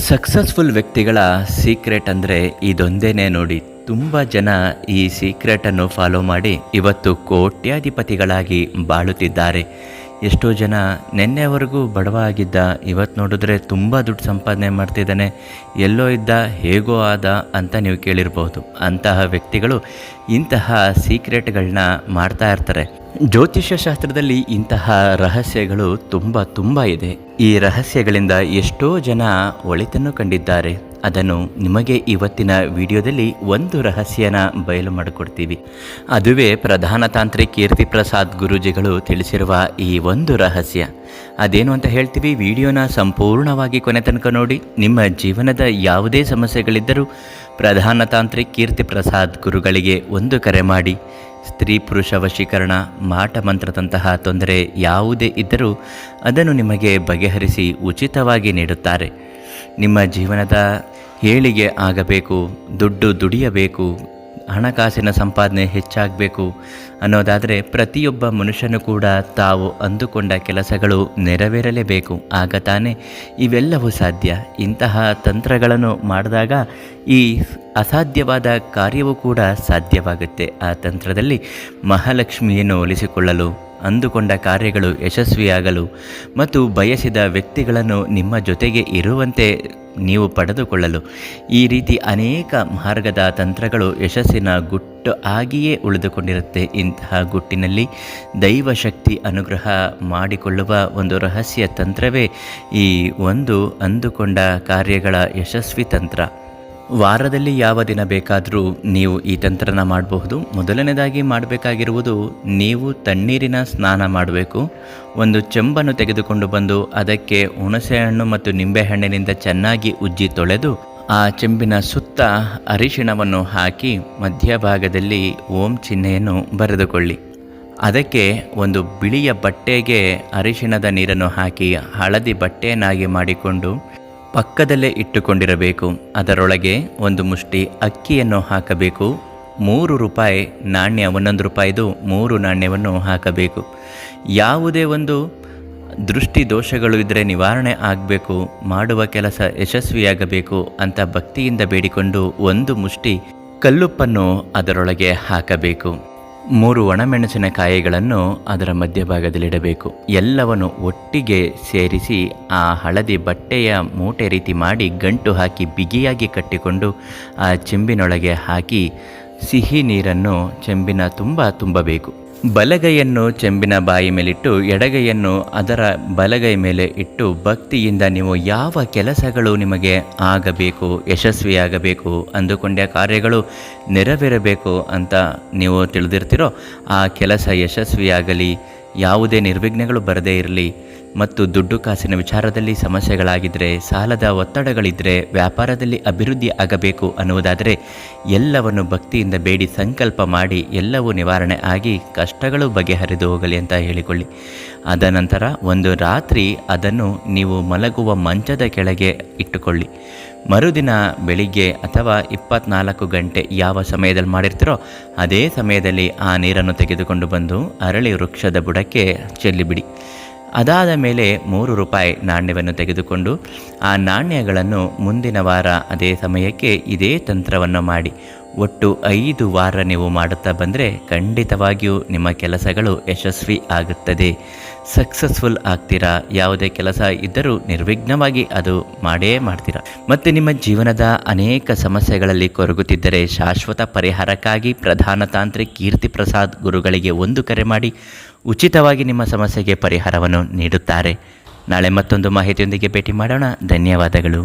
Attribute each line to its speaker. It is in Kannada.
Speaker 1: ಸಕ್ಸಸ್ಫುಲ್ ವ್ಯಕ್ತಿಗಳ ಸೀಕ್ರೆಟ್ ಅಂದರೆ ಇದೊಂದೇನೆ ನೋಡಿ. ತುಂಬ ಜನ ಈ ಸೀಕ್ರೆಟನ್ನು ಫಾಲೋ ಮಾಡಿ ಇವತ್ತು ಕೋಟ್ಯಾಧಿಪತಿಗಳಾಗಿ ಬಾಳುತ್ತಿದ್ದಾರೆ. ಎಷ್ಟೋ ಜನ ನಿನ್ನೆವರೆಗೂ ಬಡವ ಆಗಿದ್ದ, ಇವತ್ತು ನೋಡಿದ್ರೆ ತುಂಬ ದುಡ್ಡು ಸಂಪಾದನೆ ಮಾಡ್ತಿದ್ದಾನೆ, ಎಲ್ಲೋ ಇದ್ದ ಹೇಗೋ ಆದ ಅಂತ ನೀವು ಕೇಳಿರ್ಬೋದು. ಅಂತಹ ವ್ಯಕ್ತಿಗಳು ಇಂತಹ ಸೀಕ್ರೆಟ್ಗಳನ್ನ ಮಾಡ್ತಾ ಇರ್ತಾರೆ. ಜ್ಯೋತಿಷ್ಯ ಶಾಸ್ತ್ರದಲ್ಲಿ ಇಂತಹ ರಹಸ್ಯಗಳು ತುಂಬ ಇದೆ. ಈ ರಹಸ್ಯಗಳಿಂದ ಎಷ್ಟೋ ಜನ ಒಳಿತನ್ನು ಕಂಡಿದ್ದಾರೆ. ಅದನ್ನು ನಿಮಗೆ ಇವತ್ತಿನ ವಿಡಿಯೋದಲ್ಲಿ ಒಂದು ರಹಸ್ಯನ ಬಯಲು ಮಾಡಿಕೊಡ್ತೀವಿ. ಅದುವೇ ಪ್ರಧಾನ ತಾಂತ್ರಿಕ್ ಕೀರ್ತಿ ಪ್ರಸಾದ್ ಗುರೂಜಿಗಳು ತಿಳಿಸಿರುವ ಈ ಒಂದು ರಹಸ್ಯ. ಅದೇನು ಅಂತ ಹೇಳ್ತೀವಿ. ವಿಡಿಯೋನ ಸಂಪೂರ್ಣವಾಗಿ ಕೊನೆ ತನಕ ನೋಡಿ. ನಿಮ್ಮ ಜೀವನದ ಯಾವುದೇ ಸಮಸ್ಯೆಗಳಿದ್ದರೂ ಪ್ರಧಾನ ತಾಂತ್ರಿಕ್ ಕೀರ್ತಿ ಪ್ರಸಾದ್ ಗುರುಗಳಿಗೆ ಒಂದು ಕರೆ ಮಾಡಿ. ಸ್ತ್ರೀ ಪುರುಷ ವಶೀಕರಣ, ಮಾಟ ಮಂತ್ರದಂತಹ ತೊಂದರೆ ಯಾವುದೇ ಇದ್ದರೂ ಅದನ್ನು ನಿಮಗೆ ಬಗೆಹರಿಸಿ ಉಚಿತವಾಗಿ ನೀಡುತ್ತಾರೆ. ನಿಮ್ಮ ಜೀವನದ ಏಳಿಗೆ ಆಗಬೇಕು, ದುಡ್ಡು ದುಡಿಯಬೇಕು, ಹಣಕಾಸಿನ ಸಂಪಾದನೆ ಹೆಚ್ಚಾಗಬೇಕು ಅನ್ನೋದಾದರೆ ಪ್ರತಿಯೊಬ್ಬ ಮನುಷ್ಯನೂ ಕೂಡ ತಾವು ಅಂದುಕೊಂಡ ಕೆಲಸಗಳು ನೆರವೇರಲೇಬೇಕು. ಆಗ ತಾನೇ ಇವೆಲ್ಲವೂ ಸಾಧ್ಯ. ಇಂತಹ ತಂತ್ರಗಳನ್ನು ಮಾಡಿದಾಗ ಈ ಅಸಾಧ್ಯವಾದ ಕಾರ್ಯವೂ ಕೂಡ ಸಾಧ್ಯವಾಗುತ್ತೆ. ಆ ತಂತ್ರದಲ್ಲಿ ಮಹಾಲಕ್ಷ್ಮಿಯನ್ನು ಒಲಿಸಿಕೊಳ್ಳಲು, ಅಂದುಕೊಂಡ ಕಾರ್ಯಗಳು ಯಶಸ್ವಿಯಾಗಲು ಮತ್ತು ಬಯಸಿದ ವ್ಯಕ್ತಿಗಳನ್ನು ನಿಮ್ಮ ಜೊತೆಗೆ ಇರುವಂತೆ ನೀವು ಪಡೆದುಕೊಳ್ಳಲು ಈ ರೀತಿ ಅನೇಕ ಮಾರ್ಗದ ತಂತ್ರಗಳು ಯಶಸ್ಸಿನ ಗುಟ್ಟು ಆಗಿಯೇ ಉಳಿದುಕೊಂಡಿರುತ್ತೆ. ಇಂತಹ ಗುಟ್ಟಿನಲ್ಲಿ ದೈವಶಕ್ತಿ ಅನುಗ್ರಹ ಮಾಡಿಕೊಳ್ಳುವ ಒಂದು ರಹಸ್ಯ ತಂತ್ರವೇ ಈ ಒಂದು ಅಂದುಕೊಂಡ ಕಾರ್ಯಗಳ ಯಶಸ್ವಿ ತಂತ್ರ. ವಾರದಲ್ಲಿ ಯಾವ ದಿನ ಬೇಕಾದರೂ ನೀವು ಈ ತಂತ್ರನ ಮಾಡಬಹುದು. ಮೊದಲನೇದಾಗಿ ಮಾಡಬೇಕಾಗಿರುವುದು, ನೀವು ತಣ್ಣೀರಿನ ಸ್ನಾನ ಮಾಡಬೇಕು. ಒಂದು ಚೆಂಬನ್ನು ತೆಗೆದುಕೊಂಡು ಬಂದು ಅದಕ್ಕೆ ಹುಣಸೆಹಣ್ಣು ಮತ್ತು ನಿಂಬೆಹಣ್ಣಿನಿಂದ ಚೆನ್ನಾಗಿ ಉಜ್ಜಿ ತೊಳೆದು ಆ ಚೆಂಬಿನ ಸುತ್ತ ಅರಿಶಿಣವನ್ನು ಹಾಕಿ ಮಧ್ಯಭಾಗದಲ್ಲಿ ಓಂ ಚಿಹ್ನೆಯನ್ನು ಬರೆದುಕೊಳ್ಳಿ. ಅದಕ್ಕೆ ಒಂದು ಬಿಳಿಯ ಬಟ್ಟೆಗೆ ಅರಿಶಿಣದ ನೀರನ್ನು ಹಾಕಿ ಹಳದಿ ಬಟ್ಟೆಯನ್ನಾಗಿ ಮಾಡಿಕೊಂಡು ಪಕ್ಕದಲ್ಲೇ ಇಟ್ಟುಕೊಂಡಿರಬೇಕು. ಅದರೊಳಗೆ ಒಂದು ಮುಷ್ಟಿ ಅಕ್ಕಿಯನ್ನು ಹಾಕಬೇಕು. 3 ರೂಪಾಯಿ ನಾಣ್ಯ, 1 ರೂಪಾಯಿದು 3 ನಾಣ್ಯವನ್ನು ಹಾಕಬೇಕು. ಯಾವುದೇ ಒಂದು ದೃಷ್ಟಿ ದೋಷಗಳು ಇದ್ದರೆ ನಿವಾರಣೆ ಆಗಬೇಕು, ಮಾಡುವ ಕೆಲಸ ಯಶಸ್ವಿಯಾಗಬೇಕು ಅಂತ ಭಕ್ತಿಯಿಂದ ಬೇಡಿಕೊಂಡು ಒಂದು ಮುಷ್ಟಿ ಕಲ್ಲುಪ್ಪನ್ನು ಅದರೊಳಗೆ ಹಾಕಬೇಕು. 3 ಒಣಮೆಣಸಿನಕಾಯಿಗಳನ್ನು ಅದರ ಮಧ್ಯಭಾಗದಲ್ಲಿಡಬೇಕು. ಎಲ್ಲವನ್ನು ಒಟ್ಟಿಗೆ ಸೇರಿಸಿ ಆ ಹಳದಿ ಬಟ್ಟೆಯ ಮೂಟೆ ರೀತಿ ಮಾಡಿ ಗಂಟು ಹಾಕಿ ಬಿಗಿಯಾಗಿ ಕಟ್ಟಿಕೊಂಡು ಆ ಚೆಂಬಿನೊಳಗೆ ಹಾಕಿ ಸಿಹಿ ನೀರನ್ನು ಚೆಂಬಿನ ತುಂಬಬೇಕು. ಬಲಗೈಯನ್ನು ಚೆಂಬಿನ ಬಾಯಿ ಮೇಲಿಟ್ಟು ಎಡಗೈಯನ್ನು ಅದರ ಬಲಗೈ ಮೇಲೆ ಇಟ್ಟು ಭಕ್ತಿಯಿಂದ ನೀವು ಯಾವ ಕೆಲಸಗಳು ನಿಮಗೆ ಆಗಬೇಕು, ಯಶಸ್ವಿಯಾಗಬೇಕು, ಅಂದುಕೊಂಡ ಕಾರ್ಯಗಳು ನೆರವೇರಬೇಕು ಅಂತ ನೀವು ತಿಳಿದಿರ್ತೀರೋ ಆ ಕೆಲಸ ಯಶಸ್ವಿಯಾಗಲಿ, ಯಾವುದೇ ನಿರ್ವಿಘ್ನಗಳು ಬರದೇ ಇರಲಿ, ಮತ್ತು ದುಡ್ಡು ಕಾಸಿನ ವಿಚಾರದಲ್ಲಿ ಸಮಸ್ಯೆಗಳಾಗಿದ್ದರೆ, ಸಾಲದ ಒತ್ತಡಗಳಿದ್ದರೆ, ವ್ಯಾಪಾರದಲ್ಲಿ ಅಭಿವೃದ್ಧಿ ಆಗಬೇಕು ಅನ್ನುವುದಾದರೆ ಎಲ್ಲವನ್ನು ಭಕ್ತಿಯಿಂದ ಬೇಡಿ ಸಂಕಲ್ಪ ಮಾಡಿ ಎಲ್ಲವೂ ನಿವಾರಣೆ ಆಗಿ ಕಷ್ಟಗಳು ಬಗೆಹರಿದು ಹೋಗಲಿ ಅಂತ ಹೇಳಿಕೊಳ್ಳಿ. ಅದ ನಂತರ ಒಂದು ರಾತ್ರಿ ಅದನ್ನು ನೀವು ಮಲಗುವ ಮಂಚದ ಕೆಳಗೆ ಇಟ್ಟುಕೊಳ್ಳಿ. ಮರುದಿನ ಬೆಳಿಗ್ಗೆ ಅಥವಾ 24 ಗಂಟೆ ಯಾವ ಸಮಯದಲ್ಲಿ ಮಾಡಿರ್ತೀರೋ ಅದೇ ಸಮಯದಲ್ಲಿ ಆ ನೀರನ್ನು ತೆಗೆದುಕೊಂಡು ಬಂದು ಅರಳಿ ವೃಕ್ಷದ ಬುಡಕ್ಕೆ ಚೆಲ್ಲಿಬಿಡಿ. ಅದಾದ ಮೇಲೆ 3 ರೂಪಾಯಿ ನಾಣ್ಯವನ್ನು ತೆಗೆದುಕೊಂಡು ಆ ನಾಣ್ಯಗಳನ್ನು ಮುಂದಿನ ವಾರ ಅದೇ ಸಮಯಕ್ಕೆ ಇದೇ ತಂತ್ರವನ್ನು ಮಾಡಿ ಒಟ್ಟು 5 ವಾರ ನೀವು ಮಾಡುತ್ತಾ ಬಂದರೆ ಖಂಡಿತವಾಗಿಯೂ ನಿಮ್ಮ ಕೆಲಸಗಳು ಯಶಸ್ವಿ ಆಗುತ್ತದೆ. ಸಕ್ಸಸ್ಫುಲ್ ಆಗ್ತೀರಾ. ಯಾವುದೇ ಕೆಲಸ ಇದ್ದರೂ ನಿರ್ವಿಘ್ನವಾಗಿ ಅದು ಮಾಡೇ ಮಾಡ್ತೀರಾ. ಮತ್ತು ನಿಮ್ಮ ಜೀವನದ ಅನೇಕ ಸಮಸ್ಯೆಗಳಲ್ಲಿ ಕೊರಗುತ್ತಿದ್ದರೆ ಶಾಶ್ವತ ಪರಿಹಾರಕ್ಕಾಗಿ ಪ್ರಧಾನ ತಾಂತ್ರಿಕ್ ಕೀರ್ತಿ ಪ್ರಸಾದ್ ಗುರುಗಳಿಗೆ ಒಂದು ಕರೆ ಮಾಡಿ ಉಚಿತವಾಗಿ ನಿಮ್ಮ ಸಮಸ್ಯೆಗೆ ಪರಿಹಾರವನ್ನು ನೀಡುತ್ತಾರೆ. ನಾಳೆ ಮತ್ತೊಂದು ಮಾಹಿತಿಯೊಂದಿಗೆ ಭೇಟಿ ಮಾಡೋಣ. ಧನ್ಯವಾದಗಳು.